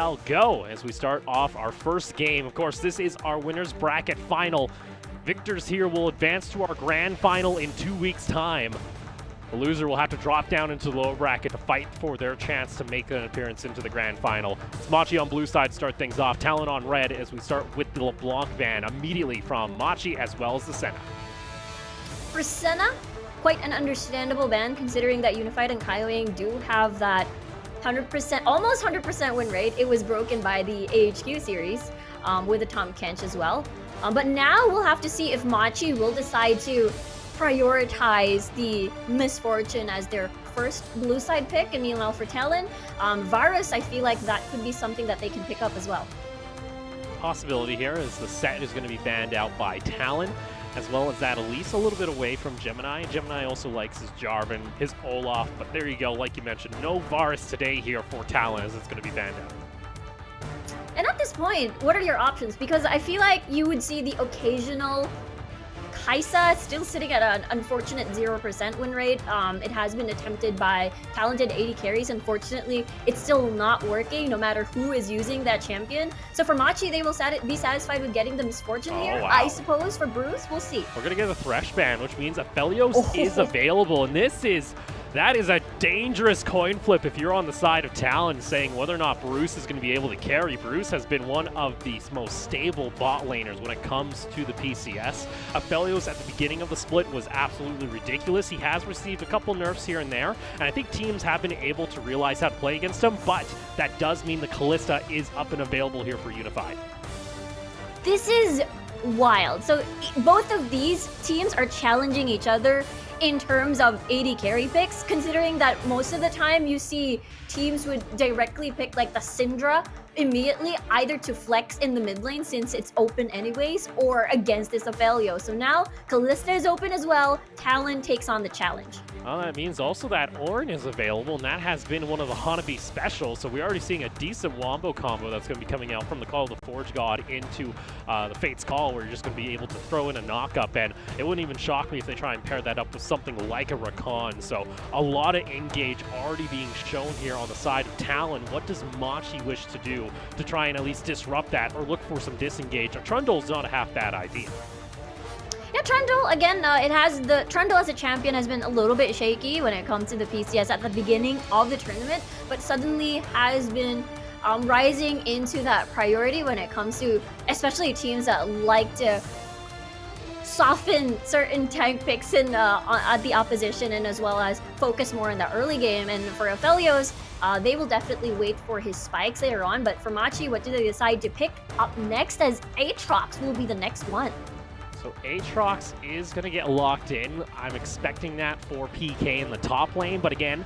shall go as we start off our first game. Of course, this is our winners bracket final. Victors here will advance to our grand final in 2 weeks' time. The loser will have to drop down into the lower bracket to fight for their chance to make an appearance into the grand final. It's Machi on blue side to start things off, Talon on red as we start with the LeBlanc van immediately from Machi as well as the Senna. For Senna, quite an understandable ban considering that Unified and Kaiwing do have that 100%, almost 100% win rate. It was broken by the AHQ series with the Tom Kench as well. But now we'll have to see if Machi will decide to prioritize the Misfortune as their first blue side pick. And meanwhile for Talon, Varus, I feel like that could be something that they can pick up as well. Possibility here is the set is going to be banned out by Talon, as well as that Elise a little bit away from Gemini. Gemini also likes his Jarvan, his Olaf, but there you go, like you mentioned, no Varus today here for Talon as it's going to be banned out. And at this point, what are your options? Because I feel like you would see the occasional Kaisa still sitting at an unfortunate 0% win rate. It has been attempted by talented 80 carries. Unfortunately, it's still not working no matter who is using that champion. So for Machi, they will be satisfied with getting the Misfortune here. Wow. I suppose for Bruce, we'll see. We're going to get a Thresh ban, which means Aphelios is available. And that is a dangerous coin flip if you're on the side of Talon saying whether or not Bruce is going to be able to carry. Bruce has been one of the most stable bot laners when it comes to the PCS. Aphelios at the beginning of the split was absolutely ridiculous. He has received a couple nerfs here and there, and I think teams have been able to realize how to play against him, but that does mean the Callista is up and available here for Unified. This is wild. So both of these teams are challenging each other in terms of 80 carry picks, considering that most of the time you see teams would directly pick like the Syndra immediately, either to flex in the mid lane since it's open anyways, or against this Aphelios. So now Callista is open as well. Talon takes on the challenge. Well, that means also that Ornn is available, and that has been one of the Hanabi specials, so we're already seeing a decent wombo combo that's going to be coming out from the Call of the Forge God into the Fate's Call, where you're just going to be able to throw in a knock-up, and it wouldn't even shock me if they try and pair that up with something like a Rakan. So a lot of engage already being shown here on the side of Talon. What does Machi wish to do to try and at least disrupt that or look for some disengage? Trundle's not a half-bad idea. Yeah, Trundle, again, Trundle as a champion has been a little bit shaky when it comes to the PCS at the beginning of the tournament, but suddenly has been rising into that priority when it comes to especially teams that like to soften certain tank picks at the opposition, and as well as focus more in the early game. And for Aphelios, they will definitely wait for his spikes later on, but for Machi, what do they decide to pick up next, as Aatrox will be the next one? So Aatrox is going to get locked in. I'm expecting that for PK in the top lane, but again,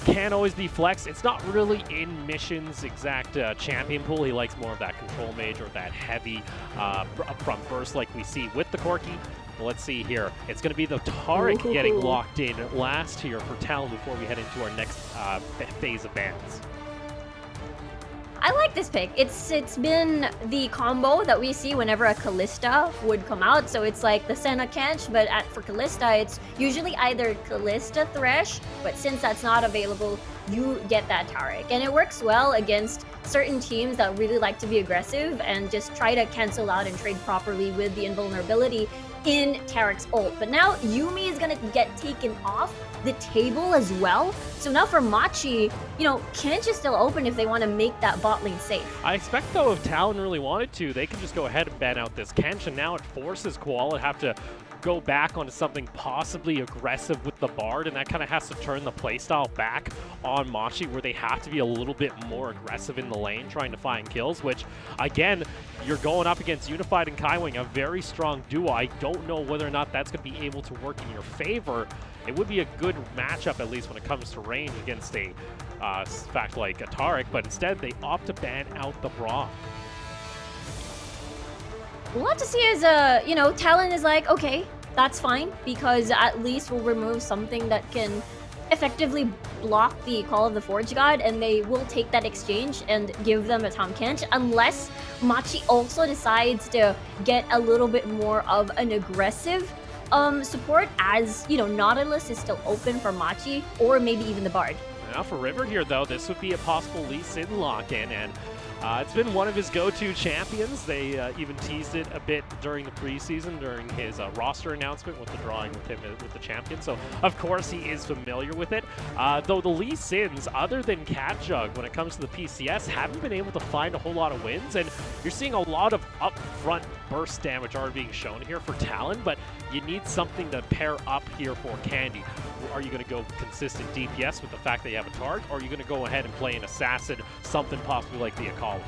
can always be flexed. It's not really in Mission's exact champion pool. He likes more of that control mage or that heavy upfront burst like we see with the Corki. But let's see here. It's going to be the Taric getting locked in last here for Talon before we head into our next phase of bans. I like this pick. It's been the combo that we see whenever a Callista would come out. So it's like the Senna Kench, but for Callista, it's usually either Callista Thresh, but since that's not available, you get that Taric. And it works well against certain teams that really like to be aggressive and just try to cancel out and trade properly with the invulnerability in Taric's ult. But now Yuumi is gonna get taken off the table as well. So now for Machi, Kench is still open if they want to make that bot lane safe. I expect though if Talon really wanted to, they can just go ahead and ban out this Kench, and now it forces Koala to have to go back onto something possibly aggressive with the Bard, and that kind of has to turn the playstyle back on Machi, where they have to be a little bit more aggressive in the lane trying to find kills, which again, you're going up against Unified and Kaiwing, a very strong duo. I don't know whether or not that's going to be able to work in your favor. It would be a good matchup, at least when it comes to range against a fact like a Taric, but instead they opt to ban out the Braum. We'll have to see as, Talon is like, okay, that's fine, because at least we'll remove something that can effectively block the Call of the Forge God, and they will take that exchange and give them a Tom Kench, unless Machi also decides to get a little bit more of an aggressive support, as, Nautilus is still open for Machi, or maybe even the Bard. Now for River here, though, this would be a possible Lee Sin lock-in, and it's been one of his go-to champions. They even teased it a bit during the preseason, during his roster announcement with the drawing with him with the champion. So, of course, he is familiar with it. Though the Lee Sins, other than Cat Jug, when it comes to the PCS, haven't been able to find a whole lot of wins, and you're seeing a lot of upfront burst damage already being shown here for Talon, but you need something to pair up here for Candy. Are you going to go consistent DPS with the fact that you have a Targ, or are you going to go ahead and play an Assassin, something possibly like the Akali?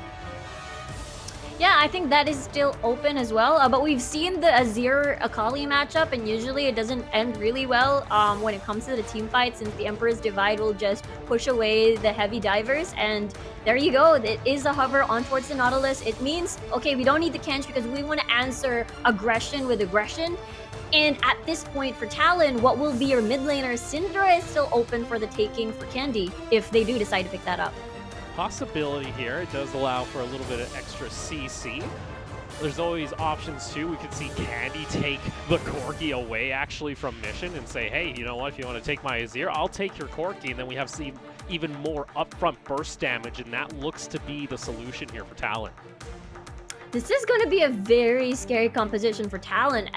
Yeah, I think that is still open as well, but we've seen the Azir Akali matchup, and usually it doesn't end really well when it comes to the team fight, since the Emperor's Divide will just push away the heavy divers, and there you go. It is a hover on towards the Nautilus. It means, okay, we don't need the Kench because we want to answer aggression with aggression. And at this point for Talon, what will be your mid laner, Syndra, is still open for the taking for Candy if they do decide to pick that up. Possibility here. It does allow for a little bit of extra CC. There's always options too. We could see Candy take the Corki away actually from Mission and say, hey, you know what, if you want to take my Azir, I'll take your Corki, and then we have even more upfront burst damage, and that looks to be the solution here for Talon. This is going to be a very scary composition for Talon,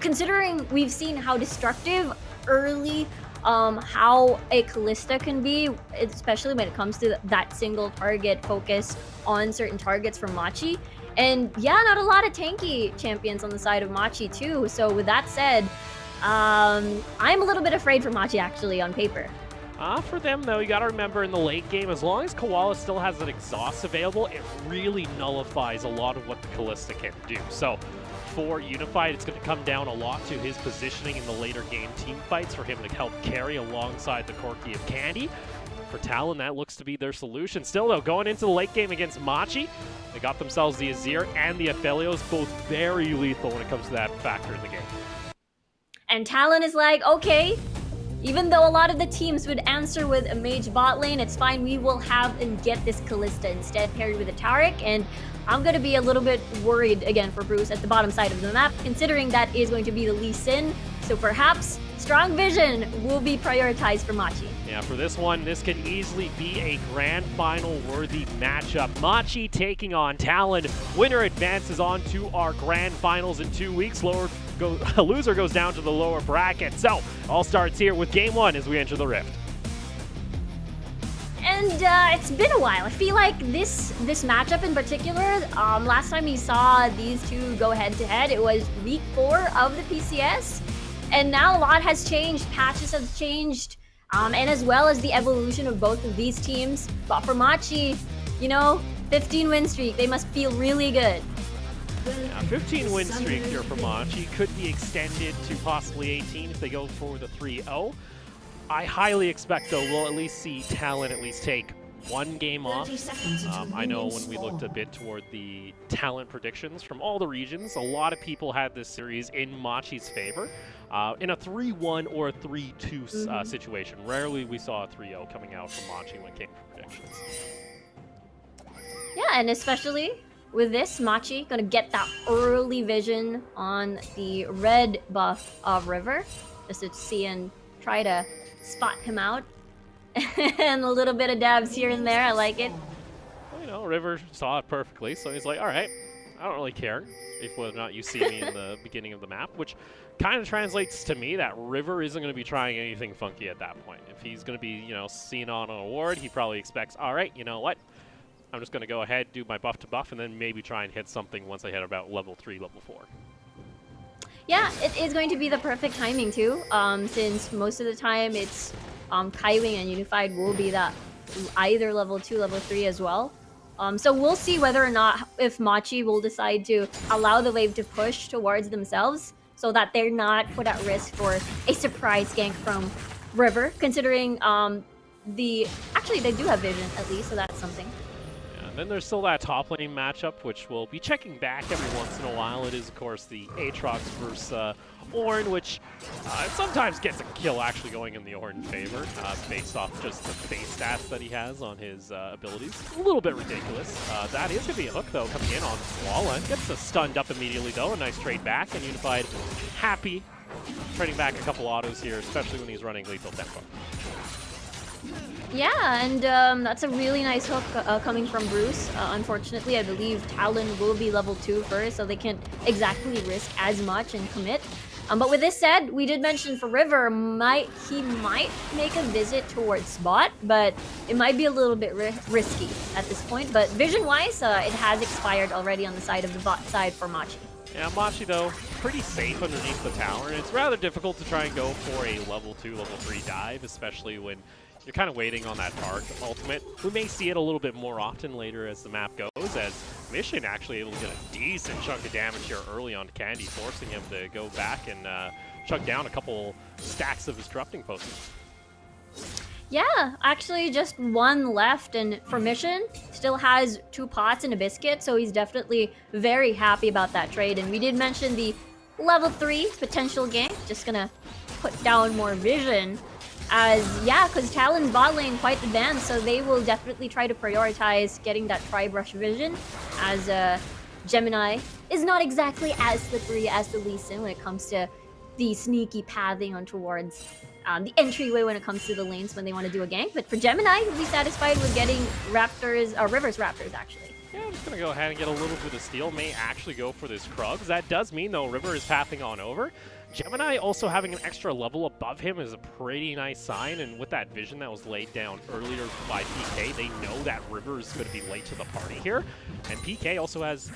considering we've seen how destructive early how a Kalista can be, especially when it comes to that single target focus on certain targets from Machi. And yeah, not a lot of tanky champions on the side of Machi too. So with that said, I'm a little bit afraid for Machi actually on paper. For them, though, you got to remember in the late game, as long as Koala still has an exhaust available, it really nullifies a lot of what the Kalista can do. So for Unified, it's going to come down a lot to his positioning in the later game team fights for him to help carry alongside the Corki of Candy. For Talon, that looks to be their solution. Still, though, going into the late game against Machi, they got themselves the Azir and the Aphelios, both very lethal when it comes to that factor in the game. And Talon is like, okay, even though a lot of the teams would answer with a mage bot lane, it's fine. We will have and get this Kalista instead paired with a Taric. And I'm going to be a little bit worried again for Bruce at the bottom side of the map, considering that is going to be the Lee Sin. So perhaps Strong Vision will be prioritized for Machi. Yeah, for this one, this can easily be a grand final worthy matchup. Machi taking on Talon. Winner advances on to our grand finals in 2 weeks. Loser goes down to the lower bracket. So, all starts here with game one as we enter the Rift. And it's been a while. I feel like this matchup in particular, last time we saw these two go head-to-head, it was week 4 of the PCS. And now a lot has changed. Patches have changed. And as well as the evolution of both of these teams. But for Machi, you know, 15 win streak, they must feel really good. Yeah, 15 win streak here for Machi could be extended to possibly 18 if they go for the 3-0. I highly expect, though, we'll at least see Talon at least take one game off. I know when we looked a bit toward the talent predictions from all the regions, a lot of people had this series in Machi's favor. In a 3-1 or a 3-2 situation. Rarely we saw a 3-0 coming out from Machi when it came to predictions. Yeah, and especially with this, Machi gonna get that early vision on the red buff of River, just to see and try to spot him out. And a little bit of dabs here and there, I like it. Well, you know, River saw it perfectly, so he's like, all right, I don't really care if whether or not you see me in the beginning of the map, which kind of translates to me that River isn't going to be trying anything funky at that point. If he's going to be, you know, seen on an award, he probably expects, all right, you know what? I'm just going to go ahead, do my buff to buff, and then maybe try and hit something once I hit about level 3, level 4. Yeah, it is going to be the perfect timing too, since most of the time it's Kaiwing and Unified will be that either level 2, level 3 as well. So we'll see whether or not if Machi will decide to allow the wave to push towards themselves so that they're not put at risk for a surprise gank from River, considering actually they do have vision at least, so that's something. And then there's still that top lane matchup, which we'll be checking back every once in a while. It is, of course, the Aatrox versus Ornn, which sometimes gets a kill actually going in the Ornn favor, based off just the base stats that he has on his abilities. A little bit ridiculous. That is going to be a hook, though, coming in on Koala. Gets stunned up immediately, though. A nice trade back, and Unified happy, trading back a couple autos here, especially when he's running lethal tempo. Yeah, and that's a really nice hook coming from Bruce. Unfortunately, I believe Talon will be level 2 first, so they can't exactly risk as much and commit. But with this said, we did mention for River, he might make a visit towards Spot, but it might be a little bit risky at this point. But vision-wise, it has expired already on the side of the bot side for Machi. Yeah, Machi, though, pretty safe underneath the tower, and it's rather difficult to try and go for a level 2, level 3 dive, especially when you're kind of waiting on that target ultimate. We may see it a little bit more often later as the map goes, as Mission actually able to get a decent chunk of damage here early on Candy, forcing him to go back and chug down a couple stacks of disrupting potions. Yeah, actually just one left, and for Mission, still has 2 pots and a biscuit, so he's definitely very happy about that trade. And we did mention the level 3 potential gank, just gonna put down more vision. Yeah, because Talon's bot lane quite advanced, so they will definitely try to prioritize getting that tri-brush vision, as Gemini is not exactly as slippery as the Lee Sin when it comes to the sneaky pathing on towards the entryway when it comes to the lanes when they want to do a gank. But for Gemini, he'll be satisfied with getting River's Raptors, actually. Yeah, I'm just going to go ahead and get a little bit of steal. May actually go for this Krugs. That does mean, though, River is pathing on over. Gemini also having an extra level above him is a pretty nice sign, and with that vision that was laid down earlier by PK, they know that River is going to be late to the party here. And PK also doesn't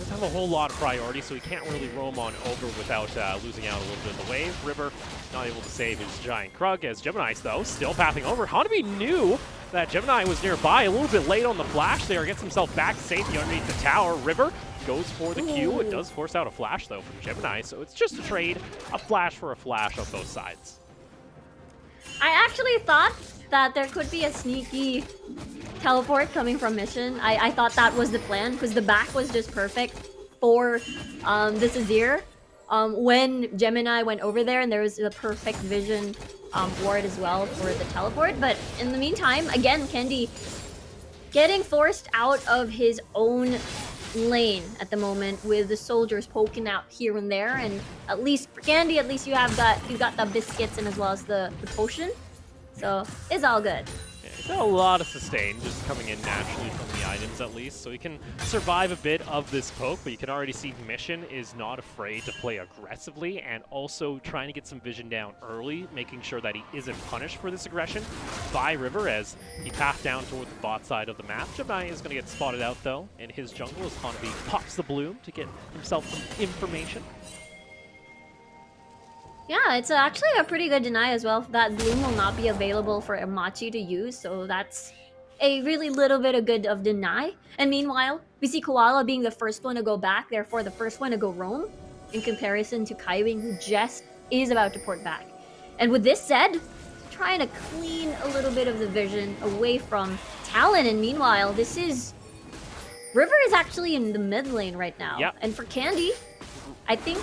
have a whole lot of priority, so he can't really roam on over without losing out a little bit of the wave. River not able to save his giant Krug, as Gemini, though, still pathing over. Hanabi knew that Gemini was nearby, a little bit late on the flash there, gets himself back to safety underneath the tower. River goes for the Q. It does force out a flash, though, from Gemini, so it's just a trade, a flash for a flash on both sides. I actually thought that there could be a sneaky teleport coming from Mission. I thought that was the plan, because the back was just perfect for this Azir. When Gemini went over there, and there was a perfect vision ward as well for the teleport. But in the meantime, again, Candy getting forced out of his own lane at the moment, with the soldiers poking out here and there. And at least for Candy, at least you got the biscuits and as well as the potion, so it's all good. Yeah, he's got a lot of sustain just coming in naturally from the items, at least, so he can survive a bit of this poke. But you can already see Mission is not afraid to play aggressively, and also trying to get some vision down early, making sure that he isn't punished for this aggression by River as he pathed down toward the bot side of the map. Gemini is going to get spotted out, though, in his jungle as Hanabi pops the bloom to get himself some information. Yeah, it's actually a pretty good deny as well. That bloom will not be available for Machi to use, so that's a really little bit of good of deny. And meanwhile, we see Koala being the first one to go back, therefore the first one to go roam, in comparison to Kaiwing, who just is about to port back. And with this said, trying to clean a little bit of the vision away from Talon. And meanwhile, River is actually in the mid lane right now. Yep. And for Candy, I think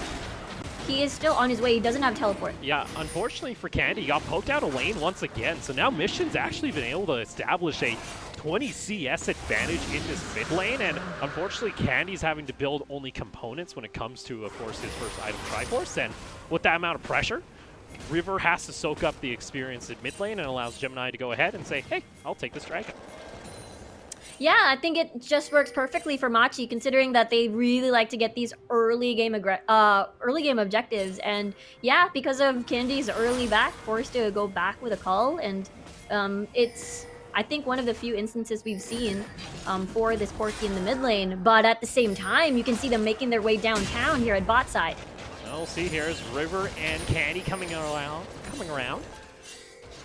he is still on his way. He doesn't have teleport. Yeah, unfortunately for Candy, he got poked out of lane once again. So now Mission's actually been able to establish a 20 CS advantage in this mid lane. And unfortunately, Candy's having to build only components when it comes to, of course, his first item, Triforce. And with that amount of pressure, River has to soak up the experience in mid lane and allows Gemini to go ahead and say, hey, I'll take this dragon. Yeah, I think it just works perfectly for Machi, considering that they really like to get these early game objectives. And yeah, because of Candy's early back, forced to go back with a call. And it's, I think, one of the few instances we've seen for this Porky in the mid lane. But at the same time, you can see them making their way downtown here at bot side. We'll see here is River and Candy coming around.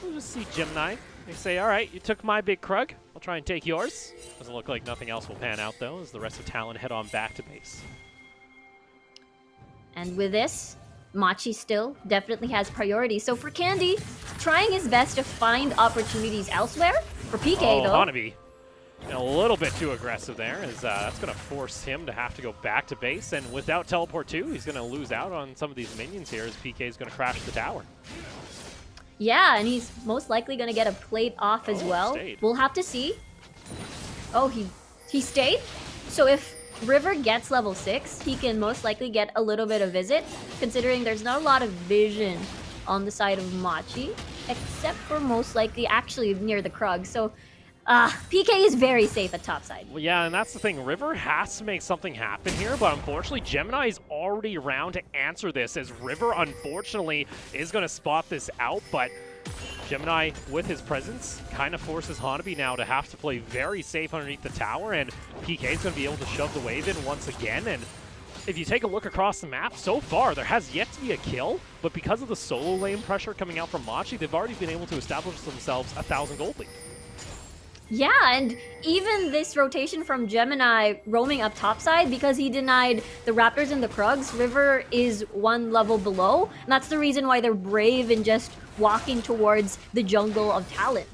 We'll just see Gemini. They say, all right, you took my big Krug. I'll try and take yours. Doesn't look like nothing else will pan out, though, as the rest of Talon head on back to base. And with this, Machi still definitely has priority. So for Candy, trying his best to find opportunities elsewhere. For PK, though. Hanabi, a little bit too aggressive there, as that's going to force him to have to go back to base. And without teleport 2, he's going to lose out on some of these minions here, as PK is going to crash the tower. Yeah, and he's most likely going to get a plate off as well. Stayed. We'll have to see. Oh, he stayed? So if River gets level 6, he can most likely get a little bit of visit, considering there's not a lot of vision on the side of Machi. except for most likely actually near the Krug. So PK is very safe at topside. Well, yeah, and that's the thing. River has to make something happen here, but unfortunately, Gemini is already around to answer this, as River, unfortunately, is going to spot this out, but Gemini, with his presence, kind of forces Hanabi now to have to play very safe underneath the tower, and PK is going to be able to shove the wave in once again, and if you take a look across the map, so far, there has yet to be a kill, but because of the solo lane pressure coming out from Machi, they've already been able to establish themselves a 1,000 gold lead. Yeah, and even this rotation from Gemini roaming up topside, because he denied the Raptors and the Krugs, River is one level below, and that's the reason why they're brave in just walking towards the jungle of Talon.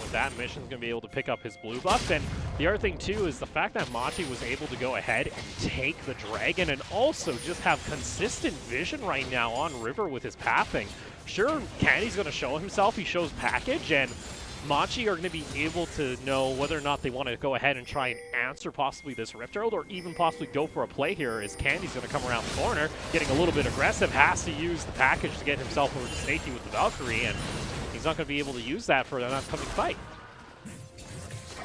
With that, Mission's going to be able to pick up his blue buff, and the other thing too is the fact that Machi was able to go ahead and take the Dragon and also just have consistent vision right now on River with his pathing. Sure, Candy's going to show himself, he shows package, and Machi are going to be able to know whether or not they want to go ahead and try and answer possibly this Rift Herald, or even possibly go for a play here, as Candy's going to come around the corner, getting a little bit aggressive, has to use the package to get himself over to safety with the Valkyrie, and he's not going to be able to use that for an upcoming fight.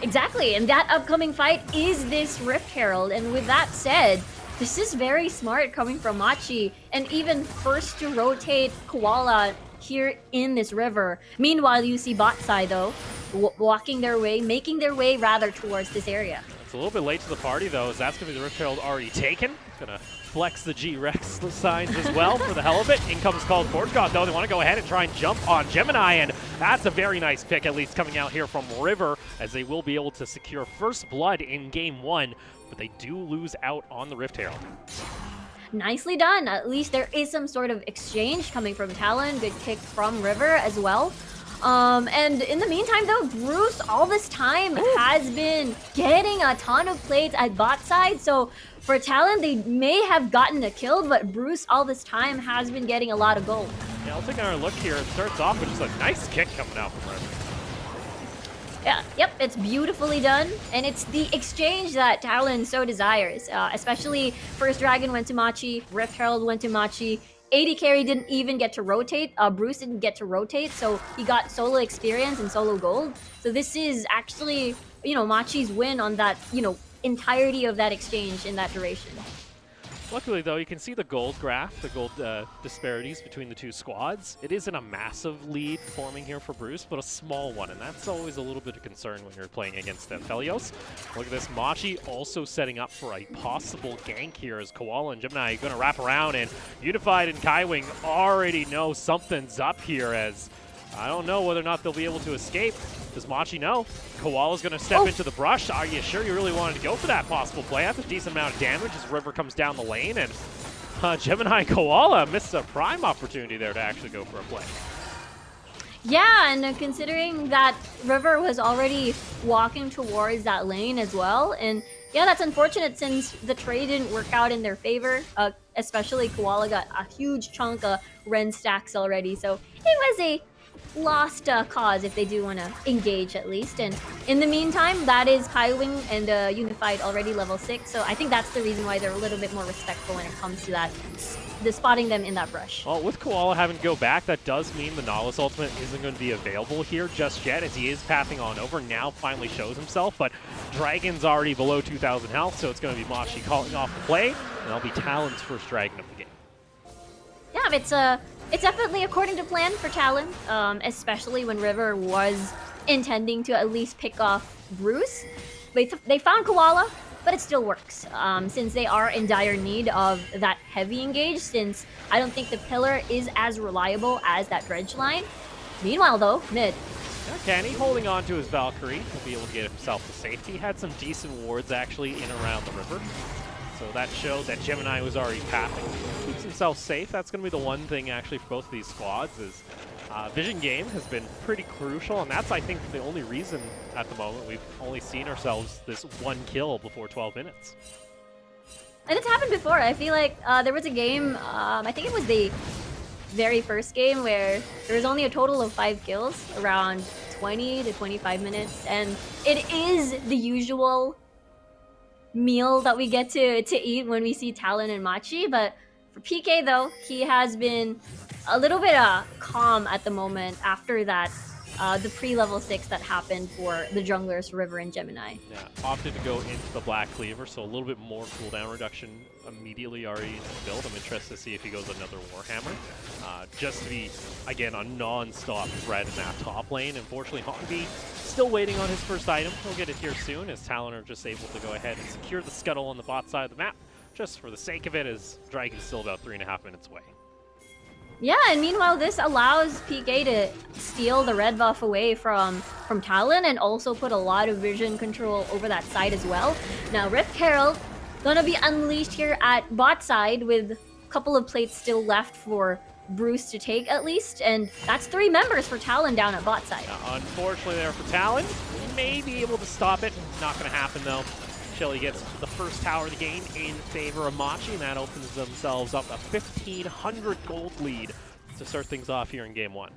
Exactly, and that upcoming fight is this Rift Herald, and with that said, this is very smart coming from Machi, and even first to rotate Koala here in this river. Meanwhile, you see bot side though, walking their way, making their way rather towards this area. It's a little bit late to the party though, as that's going to be the Rift Herald already taken. Gonna flex the G-Rex signs as well for the hell of it. In comes called Forge God though. They want to go ahead and try and jump on Gemini, and that's a very nice pick, at least coming out here from River, as they will be able to secure first blood in game 1, but they do lose out on the Rift Herald. Nicely done. At least there is some sort of exchange coming from Talon. Good kick from River as well. And in the meantime, though, Bruce all this time has been getting a ton of plays at bot side. So for Talon, they may have gotten a kill, but Bruce all this time has been getting a lot of gold. Yeah, I'll take another look here. It starts off with just a nice kick coming out from River. Yeah, yep, it's beautifully done, and it's the exchange that Talon so desires. Especially First Dragon went to Machi, Rift Herald went to Machi, AD Carry didn't even get to rotate, Bruce didn't get to rotate, so he got solo experience and solo gold. So this is actually, you know, Machi's win on that, you know, entirety of that exchange in that duration. Luckily, though, you can see the gold graph, the gold disparities between the two squads. It isn't a massive lead forming here for Bruce, but a small one, and that's always a little bit of concern when you're playing against Felios. Look at this, Machi also setting up for a possible gank here, as Koala and Gemini are going to wrap around, and Unified and Kaiwing already know something's up here, as I don't know whether or not they'll be able to escape. Does Machi know? Koala's going to step into the brush. Are you sure you really wanted to go for that possible play? That's a decent amount of damage as River comes down the lane, and Gemini and Koala missed a prime opportunity there to actually go for a play. Yeah, and considering that River was already walking towards that lane as well, and yeah, that's unfortunate since the trade didn't work out in their favor, especially Koala got a huge chunk of Ren stacks already, so it was a lost cause if they do want to engage at least. And in the meantime, that is Kaiwing and Unified already level 6, so I think that's the reason why they're a little bit more respectful when it comes to that, the spotting them in that brush. Well, with Koala having to go back, that does mean the Nautilus ultimate isn't going to be available here just yet, as he is pathing on over, now finally shows himself, but Dragon's already below 2,000 health, so it's going to be Machi calling off the play, and that'll be Talon's first Dragon of the game. Yeah, it's definitely according to plan for Talon, especially when River was intending to at least pick off Bruce. They found Koala, but it still works, since they are in dire need of that heavy engage, since I don't think the pillar is as reliable as that dredge line. Meanwhile, though, mid. Yeah, Kenny holding on to his Valkyrie. He'll be able to get himself to safety. Had some decent wards, actually, in and around the river. So that showed that Gemini was already pathing. Keeps himself safe. That's going to be the one thing, actually, for both of these squads, is vision game has been pretty crucial, and that's, I think, the only reason at the moment we've only seen ourselves this one kill before 12 minutes. And it's happened before. I feel like there was a game, I think it was the very first game, where there was only a total of 5 kills, around 20 to 25 minutes, and it is the usual meal that we get to eat when we see Talon and Machi, but For PK though, he has been a little bit calm at the moment after that the pre-level 6 that happened for the junglers River and Gemini. Yeah, opted to go into the Black Cleaver, so a little bit more cooldown reduction immediately already into the build. I'm interested to see if he goes another Warhammer. Just to be, again, a non-stop threat in that top lane. Unfortunately, Honby still waiting on his first item. He'll get it here soon, as Talon are just able to go ahead and secure the scuttle on the bot side of the map, just for the sake of it, as Dragon's still about 3.5 minutes away. Yeah, and meanwhile, this allows PK to steal the red buff away from Talon and also put a lot of vision control over that side as well. Now, Rift Herald gonna be unleashed here at bot side with a couple of plates still left for Bruce to take at least, and that's 3 members for Talon down at bot side. Unfortunately there for Talon, may be able to stop it. Not gonna happen though. Shelly gets the first tower of the game in favor of Machi, and that opens themselves up a 1,500 gold lead to start things off here in game 1.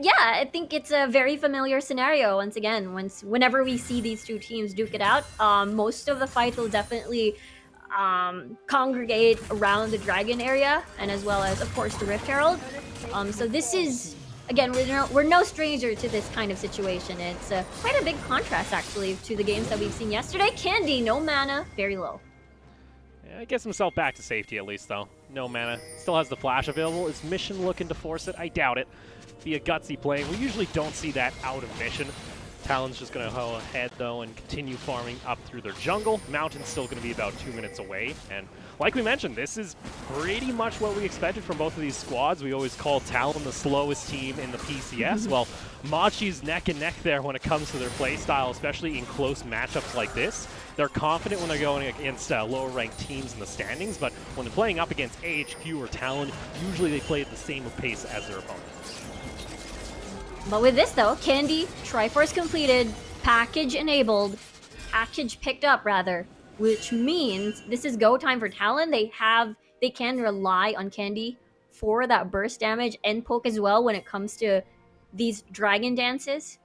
Yeah, I think it's a very familiar scenario once again. Whenever we see these two teams duke it out, most of the fights will definitely congregate around the Dragon area, and as well as, of course, the Rift Herald. So this is... Again, we're no stranger to this kind of situation. It's quite a big contrast, actually, to the games that we've seen yesterday. Candy, no mana, very low. Yeah, gets himself back to safety at least, though. No mana. Still has the flash available. Is Mission looking to force it? I doubt it. Be a gutsy play. We usually don't see that out of Mission. Talon's just going to go ahead, though, and continue farming up through their jungle. Mountain's still going to be about 2 minutes away. And like we mentioned, this is pretty much what we expected from both of these squads. We always call Talon the slowest team in the PCS. Well, Machi's neck and neck there when it comes to their playstyle, especially in close matchups like this. They're confident when they're going against lower-ranked teams in the standings, but when they're playing up against AHQ or Talon, usually they play at the same pace as their opponents. But with this though, Candy, Triforce completed, package enabled, package picked up rather, which means this is go time for Talon. They can rely on Candy for that burst damage and poke as well when it comes to these dragon dances.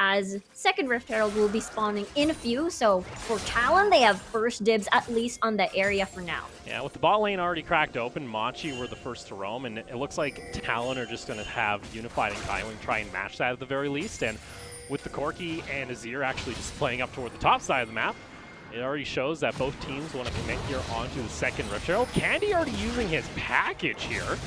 As second Rift Herald will be spawning in a few, so for Talon, they have first dibs at least on the area for now. Yeah, with the bot lane already cracked open, Machi were the first to roam, and it looks like Talon are just going to have Unified and Kaiwing try and match that at the very least, and with the Corki and Azir actually just playing up toward the top side of the map, it already shows that both teams want to commit here onto the second Rift Herald. Candy already using his package here.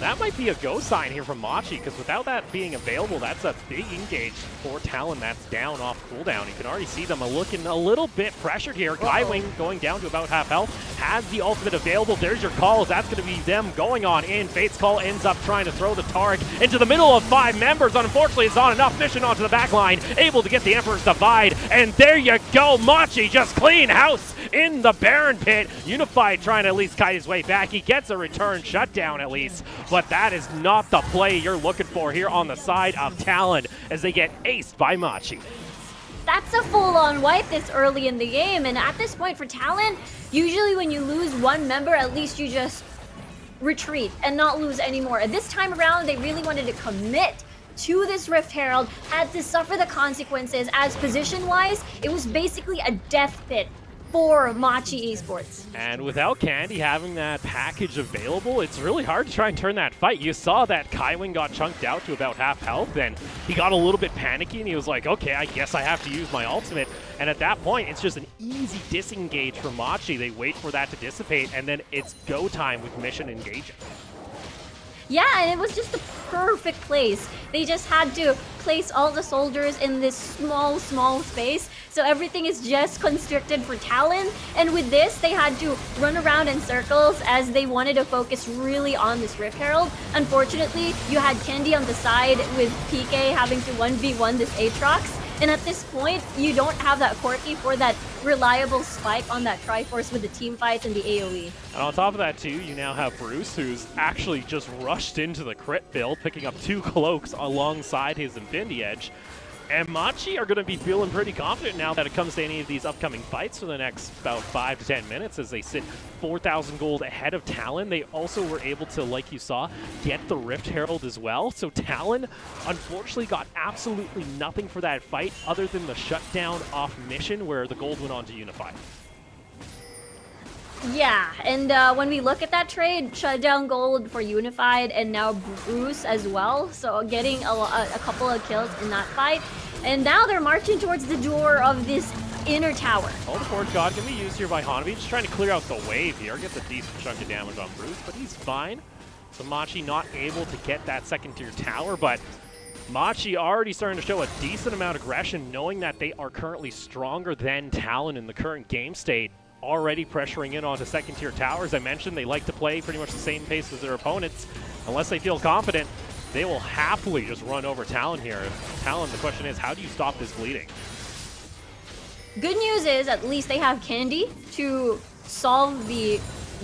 That might be a go sign here from Machi, because without that being available, that's a big engage for Talon that's down off cooldown. You can already see them looking a little bit pressured here. Kaiwing going down to about half health, has the ultimate available. There's your calls. That's going to be them going on in. Fate's Call ends up trying to throw the Taric into the middle of 5 members. Unfortunately, it's not enough. Mission onto the back line, able to get the Emperor's Divide, and there you go. Machi just clean house in the Baron Pit. Unified trying to at least kite his way back. He gets a return shutdown at least, but that is not the play you're looking for here on the side of Talon as they get aced by Machi. That's a full-on wipe this early in the game, and at this point for Talon, usually when you lose one member, at least you just retreat and not lose anymore. And this time around, they really wanted to commit to this Rift Herald, had to suffer the consequences, as position-wise, it was basically a death pit for Machi Esports. And without Candy having that package available, it's really hard to try and turn that fight. You saw that Kaiwing got chunked out to about half health, and he got a little bit panicky, and he was like, okay, I guess I have to use my ultimate. And at that point, it's just an easy disengage for Machi. They wait for that to dissipate, and then it's go time with Mission engaging. Yeah, and it was just the perfect place. They just had to place all the soldiers in this small space, so everything is just constricted for Talon. And with this, they had to run around in circles as they wanted to focus really on this Rift Herald. Unfortunately, you had Candy on the side with PK having to 1v1 this Aatrox. And at this point, you don't have that Corki for that reliable spike on that Triforce with the team fights and the AoE. And on top of that, too, you now have Bruce, who's actually just rushed into the crit build, picking up 2 cloaks alongside his Infinity Edge. And Machi are going to be feeling pretty confident now that it comes to any of these upcoming fights for the next about 5 to 10 minutes as they sit 4,000 gold ahead of Talon. They also were able to, like you saw, get the Rift Herald as well. So Talon, unfortunately, got absolutely nothing for that fight other than the shutdown off Mission where the gold went on to Unified. Yeah, and when we look at that trade, shutdown gold for Unified and now Bruce as well. So getting a couple of kills in that fight. And now they're marching towards the door of this inner tower. Oh, the Forge God can be used here by Hanabi. Just trying to clear out the wave here. Gets a decent chunk of damage on Bruce, but he's fine. So Machi not able to get that second tier tower, but Machi already starting to show a decent amount of aggression, knowing that they are currently stronger than Talon in the current game state. Already pressuring in onto second tier towers. I mentioned they like to play pretty much the same pace as their opponents. Unless they feel confident, they will happily just run over Talon here. Talon, the question is, how do you stop this bleeding? Good news is at least they have Candy to solve the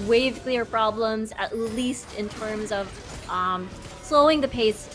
wave clear problems, at least in terms of slowing the pace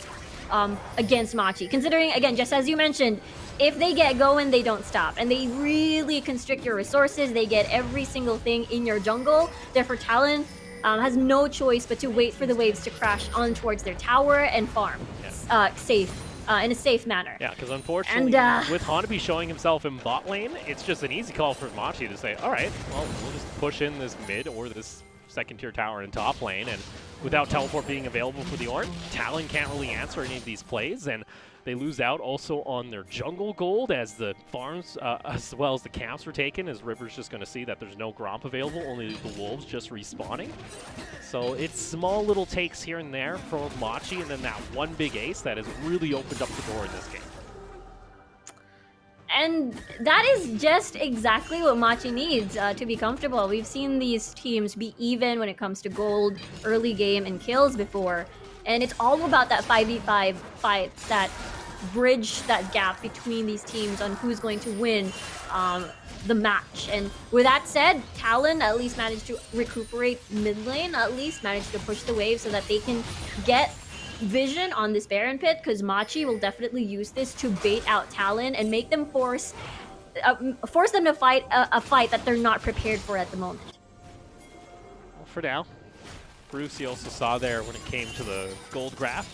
against Machi. Considering, again, just as you mentioned, if they get going, they don't stop. And they really constrict your resources. They get every single thing in your jungle. Therefore, Talon has no choice but to wait for the waves to crash on towards their tower and farm in a safe manner. Yeah, because unfortunately, with Hanabi showing himself in bot lane, it's just an easy call for Machi to say, all right, well, we'll just push in this mid or this second tier tower in top lane. And without teleport being available for the Ornn, Talon can't really answer any of these plays. And they lose out also on their jungle gold as the farms, as well as the camps were taken, as River's just going to see that there's no Gromp available, only the Wolves just respawning. So it's small little takes here and there for Machi, and then that one big ace that has really opened up the door in this game. And that is just exactly what Machi needs to be comfortable. We've seen these teams be even when it comes to gold, early game, and kills before. And it's all about that 5v5 fight, that bridge that gap between these teams on who's going to win the match. And with that said, Talon at least managed to recuperate mid lane, at least managed to push the wave so that they can get vision on this Baron pit, because Machi will definitely use this to bait out Talon and make them force them to fight a fight that they're not prepared for at the moment. Well, for now, Bruce, you also saw there when it came to the gold graph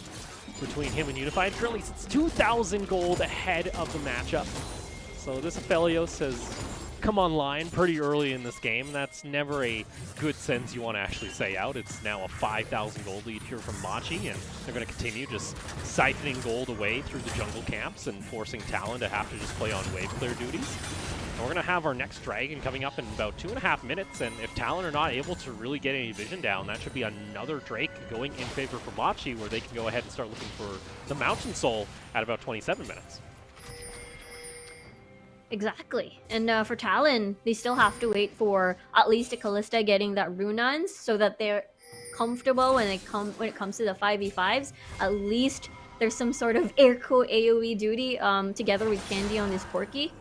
between him and Unified. Currently, it's 2,000 gold ahead of the matchup. So this Aphelios has come online pretty early in this game. That's never a good sense you want to actually say out. It's now a 5,000 gold lead here from Machi, and they're going to continue just siphoning gold away through the jungle camps and forcing Talon to have to just play on wave clear duties. And we're going to have our next dragon coming up in about 2.5 minutes, and if Talon are not able to really get any vision down, that should be another Drake going in favor for Machi, where they can go ahead and start looking for the Mountain Soul at about 27 minutes. Exactly. And for Talon, they still have to wait for at least a Kalista getting that Runans so that they're comfortable when it comes to the 5v5s. At least there's some sort of airco AoE duty together with Candy on this Corki.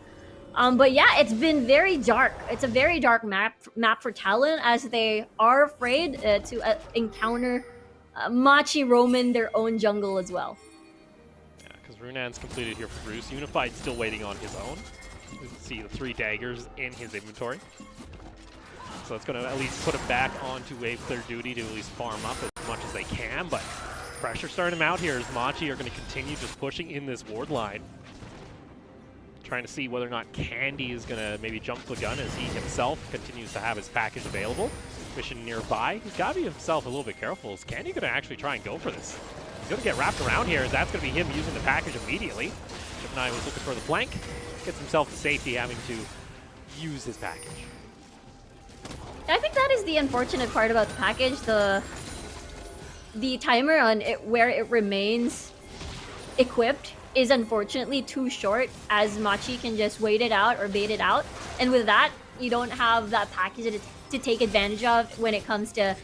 But yeah, it's been very dark. It's a very dark map for Talon, as they are afraid to encounter Machi roaming their own jungle as well. Yeah, because Runan's completed here for Bruce. Unified still waiting on his own. You can see the 3 daggers in his inventory. So it's going to at least put him back onto wave clear duty to at least farm up as much as they can. But pressure starting him out here as Machi are going to continue just pushing in this ward line. Trying to see whether or not Candy is going to maybe jump the gun as he himself continues to have his package available. Mission nearby. He's got to be himself a little bit careful. Is Candy going to actually try and go for this? He's going to get wrapped around here, as that's going to be him using the package immediately. Gemini was looking for the flank. Gets himself to safety, having to use his package. I think that is the unfortunate part about the package. The timer on it, where it remains equipped, is unfortunately too short, as Machi can just wait it out or bait it out. And with that, you don't have that package to take advantage of when it comes to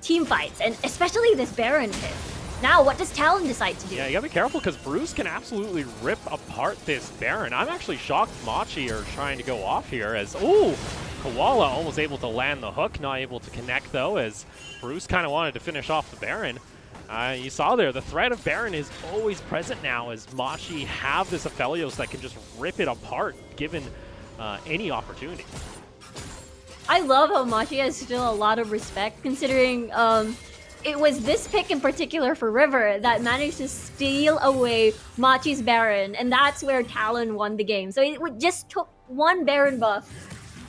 team fights, and especially this Baron pit. Now, what does Talon decide to do? Yeah, you gotta be careful, because Bruce can absolutely rip apart this Baron. I'm actually shocked Machi are trying to go off here, as, ooh, Koala almost able to land the hook, not able to connect though, as Bruce kind of wanted to finish off the Baron. You saw there, the threat of Baron is always present now, as Machi have this Aphelios that can just rip it apart given any opportunity. I love how Machi has still a lot of respect, considering it was this pick in particular for River that managed to steal away Machi's Baron, and that's where Talon won the game. So it just took one Baron buff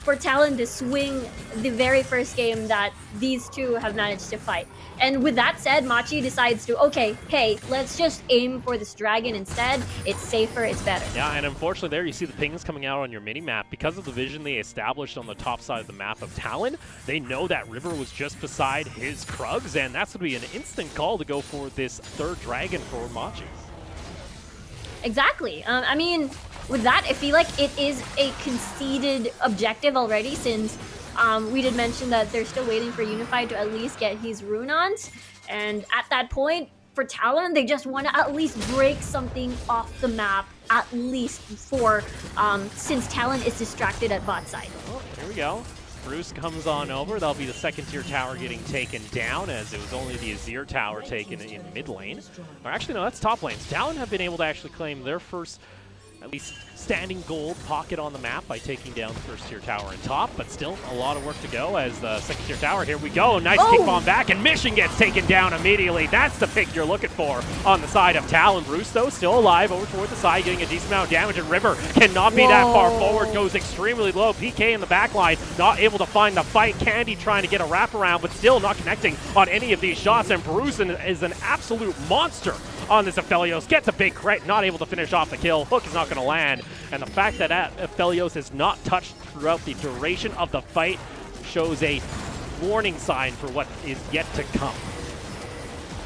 for Talon to swing the very first game that these two have managed to fight. And with that said, Machi decides to, okay, hey, let's just aim for this dragon instead. It's safer, it's better. Yeah, and unfortunately there you see the pings coming out on your mini-map. Because of the vision they established on the top side of the map of Talon, they know that River was just beside his Krugs, and that's going to be an instant call to go for this third dragon for Machi. Exactly. I mean, with that, I feel like it is a conceded objective already, since we did mention that they're still waiting for Unified to at least get his Runons. And at that point, for Talon, they just want to at least break something off the map, at least for, since Talon is distracted at bot side. Oh, here we go. Bruce comes on over. That'll be the second tier tower getting taken down, as it was only the Azir tower taken in mid lane. Or actually, no, that's top lane. Talon have been able to actually claim their first, at least standing gold pocket on the map by taking down the first tier tower in top, but still a lot of work to go as the second tier tower, here we go, nice kick bomb back, and Mission gets taken down immediately. That's the pick you're looking for on the side of Talon. Bruce, though, still alive over toward the side, getting a decent amount of damage, and River cannot be that far forward, goes extremely low. PK in the back line, not able to find the fight. Candy trying to get a wraparound, but still not connecting on any of these shots, and Bruce is an absolute monster on this Aphelios. Gets a big crit, not able to finish off the kill. Hook is not going to land, and the fact that Aphelios is not touched throughout the duration of the fight shows a warning sign for what is yet to come.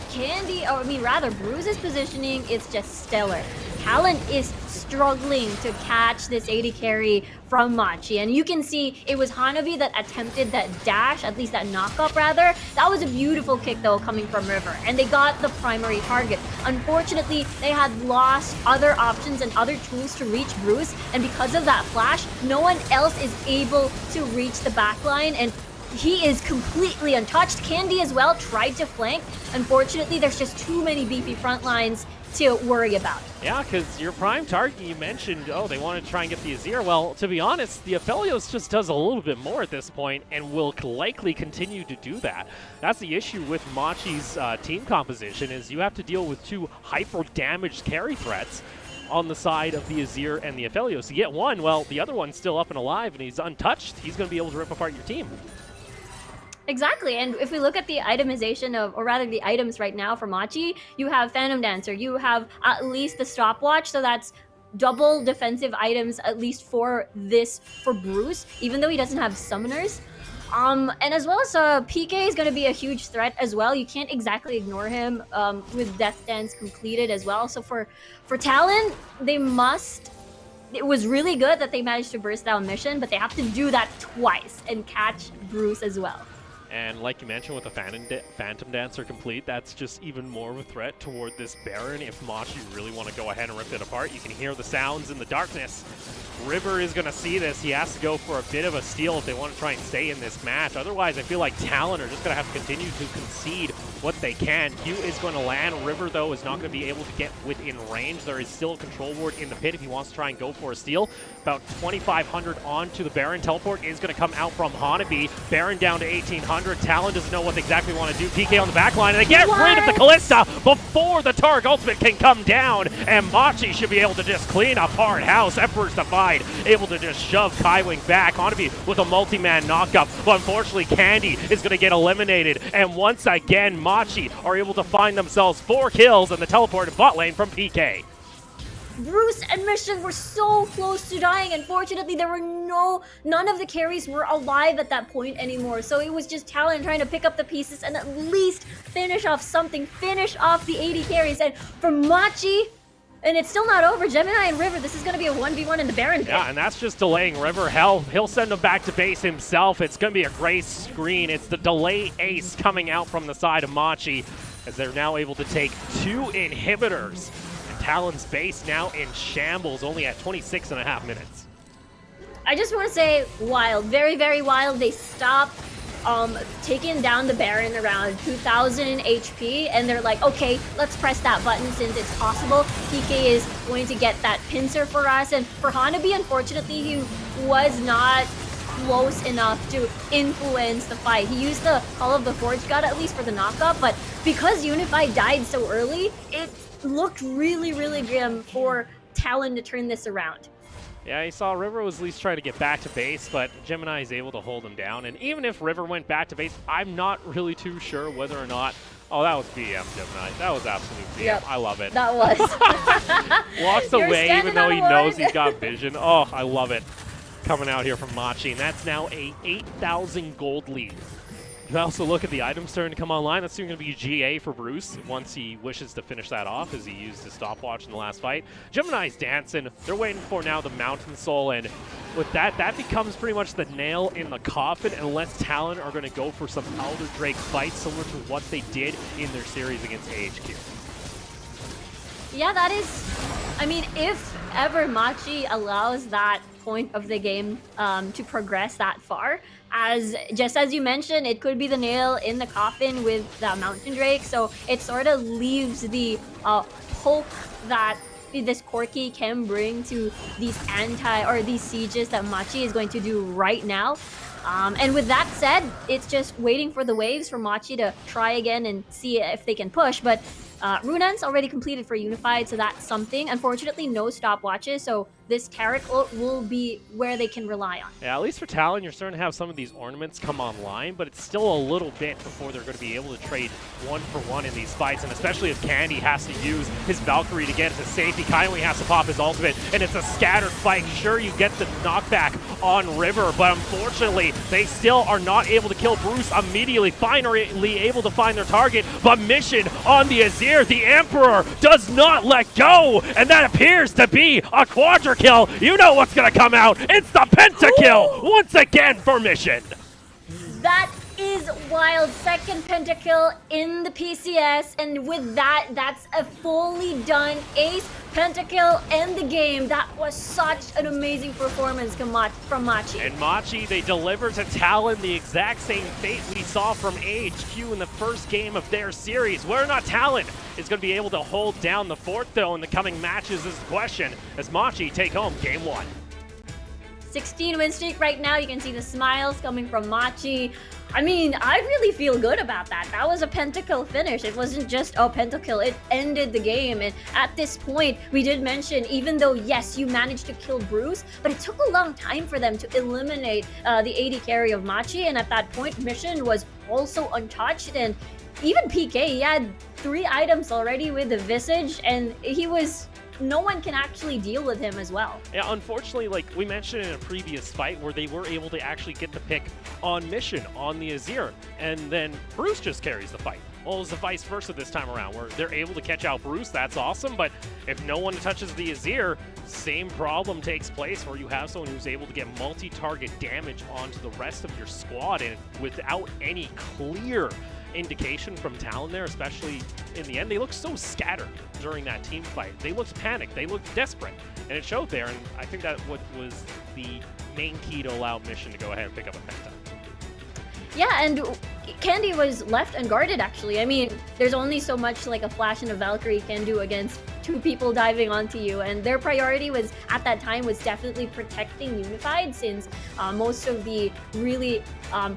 Candy, or I mean rather, Bruce's positioning is just stellar. Talon is struggling to catch this AD carry from Machi, and you can see it was Hanabi that attempted that dash, at least that knockup rather. That was a beautiful kick though coming from River, and they got the primary target. Unfortunately, they had lost other options and other tools to reach Bruce, and because of that flash, no one else is able to reach the backline, and he is completely untouched. Candy as well tried to flank. Unfortunately, there's just too many beefy front lines to worry about. Yeah, because your prime target, you mentioned, oh, they want to try and get the Azir. Well, to be honest, the Aphelios just does a little bit more at this point and will likely continue to do that. That's the issue with Machi's team composition, is you have to deal with two hyper-damaged carry threats on the side of the Azir and the Aphelios. You get one, well, the other one's still up and alive and he's untouched. He's going to be able to rip apart your team. Exactly, and if we look at the itemization of, or rather the items right now for Machi, you have Phantom Dancer, you have at least the stopwatch, so that's double defensive items at least for Bruce, even though he doesn't have summoners. And as well as PK is going to be a huge threat as well. You can't exactly ignore him with Death Dance completed as well. So for Talon, it was really good that they managed to burst down Mission, but they have to do that twice and catch Bruce as well. And like you mentioned, with the Phantom Dancer complete, that's just even more of a threat toward this Baron. If Machi really want to go ahead and rip it apart, you can hear the sounds in the darkness. River is going to see this. He has to go for a bit of a steal if they want to try and stay in this match. Otherwise, I feel like Talon are just going to have to continue to concede what they can. Q is going to land. River, though, is not going to be able to get within range. There is still a control ward in the pit if he wants to try and go for a steal. About 2,500 onto the Baron. Teleport is going to come out from Hanabi. Baron down to 1,800. Talon doesn't know what they exactly want to do. PK on the back line, and they get rid of the Callista before the Targ ultimate can come down, and Machi should be able to just clean up hard house. Emperor's Divide able to just shove Kaiwing back. Hanabi with a multi-man knockup, but unfortunately Candy is going to get eliminated, and once again Machi are able to find themselves 4 kills in the teleported bot lane from PK. Bruce and Mission were so close to dying. Unfortunately, there were none of the carries were alive at that point anymore. So it was just Talon trying to pick up the pieces and at least finish off something, finish off the 80 carries. And for Machi, and it's still not over, Gemini and River, this is going to be a 1v1 in the Baron pit. Yeah, and that's just delaying River. Hell, he'll send him back to base himself. It's going to be a gray screen. It's the delay ace coming out from the side of Machi, as they're now able to take 2 inhibitors. Talon's base now in shambles, only at 26.5 minutes. I just want to say wild, very, very wild. They stopped taking down the Baron around 2,000 HP, and they're like, okay, let's press that button since it's possible. PK is going to get that pincer for us, and for Hanabi, unfortunately, he was not close enough to influence the fight. He used the Call of the Forge God at least for the knockup, but because Unified died so early, it looked really, really grim for Talon to turn this around. Yeah, he saw River was at least trying to get back to base, but Gemini is able to hold him down. And even if River went back to base, I'm not really too sure whether or not. Oh, that was BM, Gemini. That was absolute BM. Yep, I love it. that was. Walks You're away even standing though on he one. knows he's got vision. Oh, I love it. Coming out here from Machi, and that's now a 8,000 gold lead. You also look at the items starting to come online. That's soon going to be GA for Bruce once he wishes to finish that off, as he used his stopwatch in the last fight. Gemini's dancing. They're waiting for now the Mountain Soul, and with that, that becomes pretty much the nail in the coffin, unless Talon are going to go for some Elder Drake fights similar to what they did in their series against AHQ. Yeah, that is, I mean, if ever Machi allows that point of the game to progress that far, just as you mentioned, it could be the nail in the coffin with the Mountain Drake, so it sort of leaves the hope that this Corki can bring to these these sieges that Machi is going to do right now. And with that said, it's just waiting for the waves for Machi to try again and see if they can push, but Runan's already completed for Unified, so that's something. Unfortunately, no stopwatches, so this Carrick ult will be where they can rely on. Yeah, at least for Talon, you're starting to have some of these ornaments come online, but it's still a little bit before they're going to be able to trade 1-for-1 in these fights, and especially if Candy has to use his Valkyrie to get into safety. Kindly has to pop his ultimate, and it's a scattered fight. Sure, you get the knockback on River, but unfortunately, they still are not able to kill Bruce immediately, finally able to find their target, but Mission on the Azir, the Emperor, does not let go, and that appears to be a quadra kill. You know what's gonna come out. It's the pentakill once again for Mission. That is wild. Second pentakill in the PCS, and with that, that's a fully done ace pentakill in the game. That was such an amazing performance from Machi. And Machi, they deliver to Talon the exact same fate we saw from AHQ in the first game of their series. Whether or not Talon is going to be able to hold down the fort, though, in the coming matches is the question, as Machi take home game 1. 16 win streak right now. You can see the smiles coming from Machi. I mean, I really feel good about that. That was a pentakill finish. It wasn't just a pentakill. It ended the game. And at this point, we did mention, even though, yes, you managed to kill Bruce, but it took a long time for them to eliminate the AD carry of Machi. And at that point, Mission was also untouched. And even PK, he had 3 items already with the Visage, and no one can actually deal with him as well. Yeah, unfortunately, like we mentioned in a previous fight where they were able to actually get the pick on Mission on the Azir, and then Bruce just carries the fight. Well, it was the vice versa this time around, where they're able to catch out Bruce. That's awesome, but if no one touches the Azir, same problem takes place where you have someone who's able to get multi-target damage onto the rest of your squad, and without any clear indication from Talon there, especially in the end. They looked so scattered during that team fight. They looked panicked. They looked desperate, and it showed there, and I think that was the main key to allow Mission to go ahead and pick up a penta. Yeah, and Candy was left unguarded, actually. I mean, there's only so much like a Flash and a Valkyrie can do against 2 people diving onto you, and their priority was, at that time, was definitely protecting Unified, since most of the really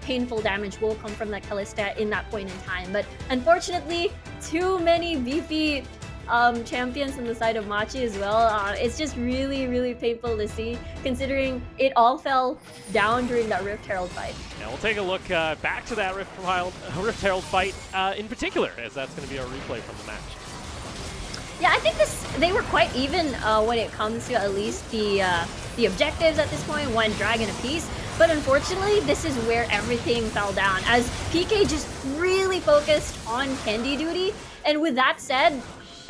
painful damage will come from that Kalista in that point in time. But unfortunately, too many beefy champions on the side of Machi as well. It's just really, really painful to see, considering it all fell down during that Rift Herald fight. Now we'll take a look back to that Rift Herald fight in particular, as that's going to be our replay from the match. Yeah, I think they were quite even when it comes to at least the objectives at this point, 1 dragon apiece. But unfortunately, this is where everything fell down, as PK just really focused on Candy duty. And with that said,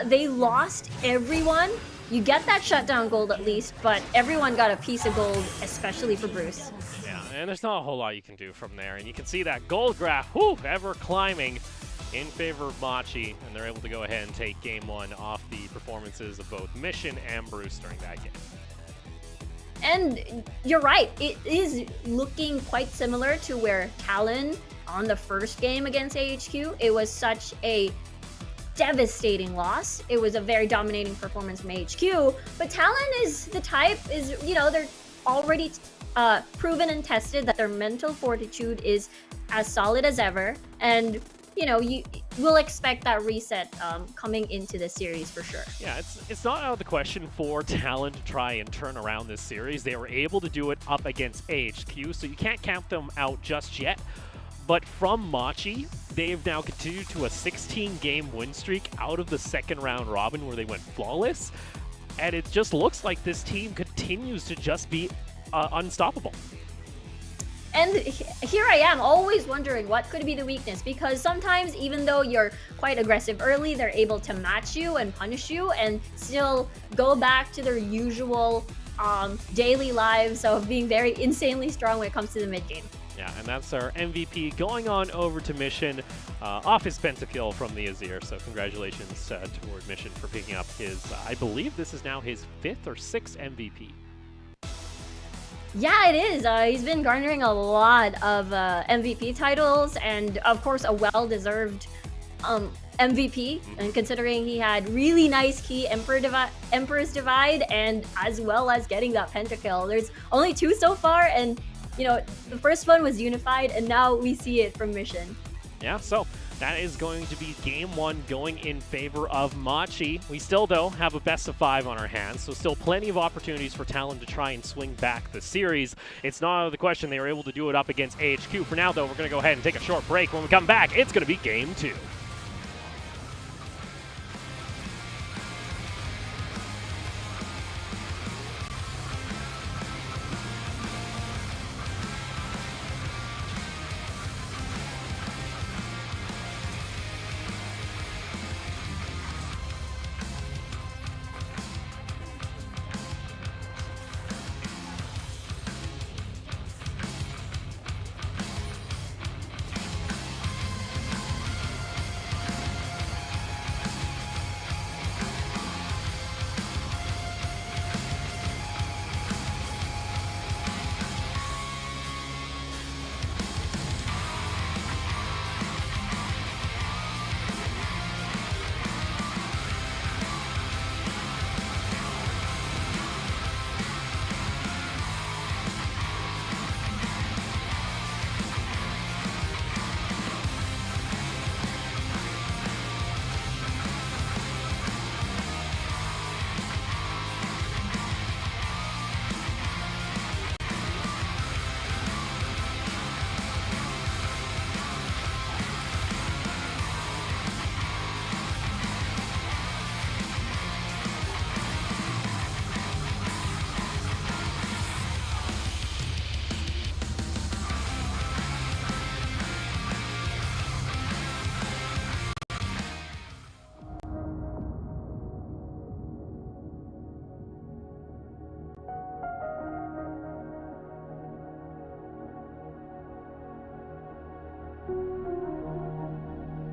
they lost everyone. You get that shutdown gold at least, but everyone got a piece of gold, especially for Bruce. Yeah, and there's not a whole lot you can do from there. And you can see that gold graph, whoo, ever climbing in favor of Machi, and they're able to go ahead and take game 1 off the performances of both Mission and Bruce during that game. And you're right, it is looking quite similar to where Talon on the first game against AHQ, it was such a devastating loss. It was a very dominating performance from HQ, but Talon is the type, they're already proven and tested that their mental fortitude is as solid as ever, and you know, you will expect that reset coming into the series for sure. Yeah, it's not out of the question for Talon to try and turn around this series. They were able to do it up against AHQ, so you can't count them out just yet. But from Machi, they've now continued to a 16-game win streak out of the second round robin where they went flawless. And it just looks like this team continues to just be unstoppable. And here I am, always wondering what could be the weakness, because sometimes even though you're quite aggressive early, they're able to match you and punish you and still go back to their usual daily lives of being very insanely strong when it comes to the mid game. Yeah, and that's our MVP going on over to Mission off his pentakill from the Azir. So congratulations toward Mission for picking up his, I believe this is now his 5th or 6th MVP. Yeah, it is. He's been garnering a lot of MVP titles, and of course a well-deserved MVP. And considering he had really nice key Emperor's Divide, and as well as getting that pentakill. There's only 2 so far, and you know, the first one was unified, and now we see it from Mission. Yeah, so that is going to be game 1 going in favor of Machi. We still, though, have a best of 5 on our hands, so still plenty of opportunities for Talon to try and swing back the series. It's not out of the question they were able to do it up against AHQ. For now, though, we're going to go ahead and take a short break. When we come back, it's going to be game 2.